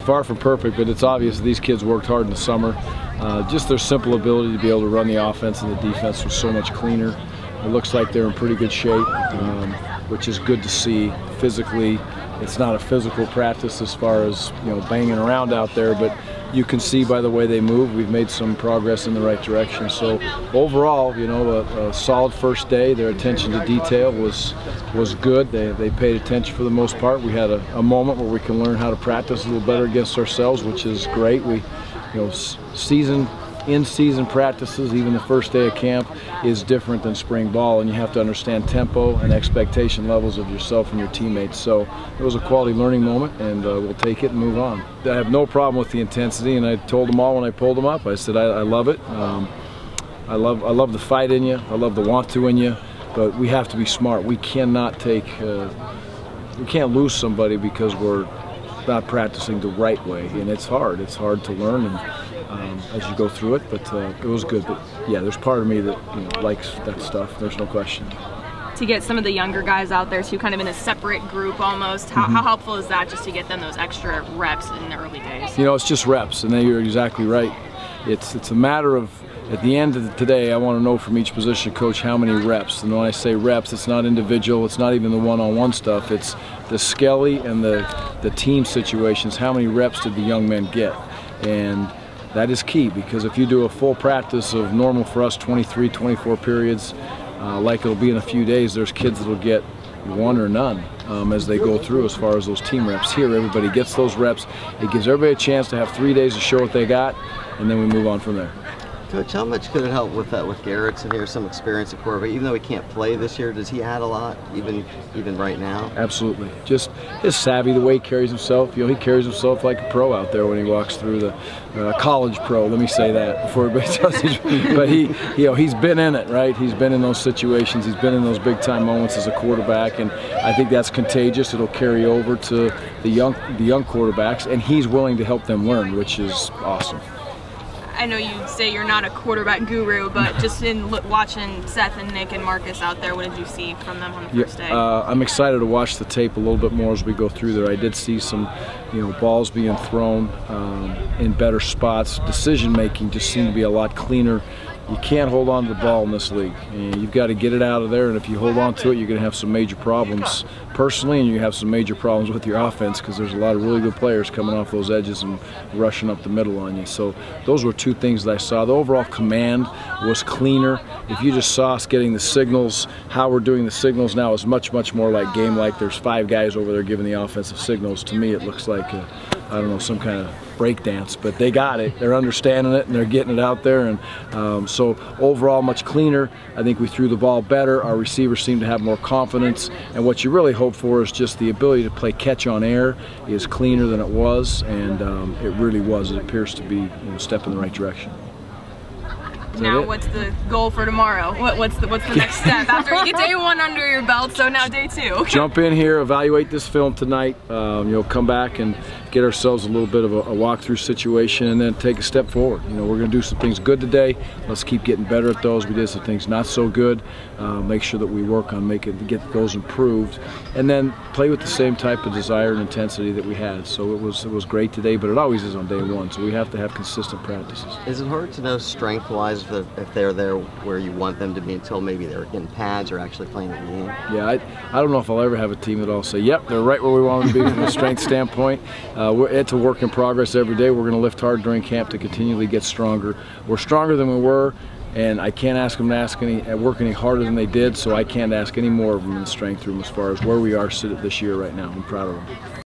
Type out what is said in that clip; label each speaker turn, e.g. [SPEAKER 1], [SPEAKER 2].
[SPEAKER 1] far from perfect, but it's obvious these kids worked hard in the summer. Just their simple ability to be able to run the offense and the defense was so much cleaner. It looks like they're in pretty good shape, which is good to see. Physically, it's not a physical practice as far as, you know, banging around out there, but you can see by the way they move, we've made some progress in the right direction. So overall, you know, a solid first day. Their attention to detail was good. They paid attention for the most part. We had a moment where we can learn how to practice a little better against ourselves, which is great. We, you know, in-season practices, even the first day of camp, is different than spring ball, and you have to understand tempo and expectation levels of yourself and your teammates. So it was a quality learning moment, and we'll take it and move on. I have no problem with the intensity, and I told them all when I pulled them up, I said I love it. I love the fight in you, I love the want to in you, but we have to be smart. We cannot we can't lose somebody because we're not practicing the right way, and it's hard to learn and as you go through it, but it was good. But yeah, there's part of me that, you know, likes that stuff, there's no question.
[SPEAKER 2] To get some of the younger guys out there too, kind of in a separate group almost, how helpful is that, just to get them those extra reps in the early days?
[SPEAKER 1] You know, it's just reps, and you're exactly right. It's a matter of, at the end of today, I want to know from each position coach how many reps. And when I say reps, it's not individual, it's not even the one-on-one stuff, it's the Skelly and the team situations. How many reps did the young men get? And that is key, because if you do a full practice of normal for us 23, 24 periods, like it'll be in a few days, there's kids that'll get one or none as they go through as far as those team reps. Here, everybody gets those reps. It gives everybody a chance to have 3 days to show what they got, and then we move on from there.
[SPEAKER 3] Coach, how much could it help with that, with Gary Andersen here, some experience at quarterback? Even though he can't play this year, does he add a lot, even right now?
[SPEAKER 1] Absolutely. Just his savvy, the way he carries himself. You know, he carries himself like a pro out there when he walks through the college pro. Let me say that before everybody tells you. But you know, he's been in it, right? He's been in those situations. He's been in those big time moments as a quarterback, and I think that's contagious. It'll carry over to the young quarterbacks, and he's willing to help them learn, which is awesome.
[SPEAKER 2] I know you say you're not a quarterback guru, but just in watching Seth and Nick and Marcus out there, what did you see from them on the first day?
[SPEAKER 1] I'm excited to watch the tape a little bit more as we go through there. I did see some, you know, balls being thrown in better spots. Decision making just seemed to be a lot cleaner. You can't hold on to the ball in this league, and you've got to get it out of there, and if you hold on to it, you're going to have some major problems personally, and you have some major problems with your offense, because there's a lot of really good players coming off those edges and rushing up the middle on you. So those were two things that I saw. The overall command was cleaner. If you just saw us getting the signals, how we're doing the signals now is much, much more like game-like. There's 5 guys over there giving the offensive signals. To me, it looks like I don't know, some kind of break dance, but they got it. They're understanding it, and they're getting it out there. And so overall, much cleaner. I think we threw the ball better. Our receivers seem to have more confidence. And what you really hope for is just the ability to play catch on air is cleaner than it was, and it really was. It appears to be, you know, a step in the right direction.
[SPEAKER 2] Now, what's the goal for tomorrow? What's the next step after you get day 1 under your belt? So now day 2.
[SPEAKER 1] Jump in here, evaluate this film tonight. You know, come back and get ourselves a little bit of a walkthrough situation, and then take a step forward. You know, we're going to do some things good today. Let's keep getting better at those. We did some things not so good. Make sure that we work on get those improved, and then play with the same type of desire and intensity that we had. So it was great today, but it always is on day 1. So we have to have consistent practices.
[SPEAKER 3] Is it hard to know strength-wise if they're there where you want them to be until maybe they're in pads or actually playing the game?
[SPEAKER 1] Yeah, I don't know if I'll ever have a team that I'll say, yep, they're right where we want them to be from a strength standpoint. It's a work in progress every day. We're going to lift hard during camp to continually get stronger. We're stronger than we were, and I can't ask them to work any harder than they did, so I can't ask any more of them in the strength room as far as where we are this year right now. I'm proud of them.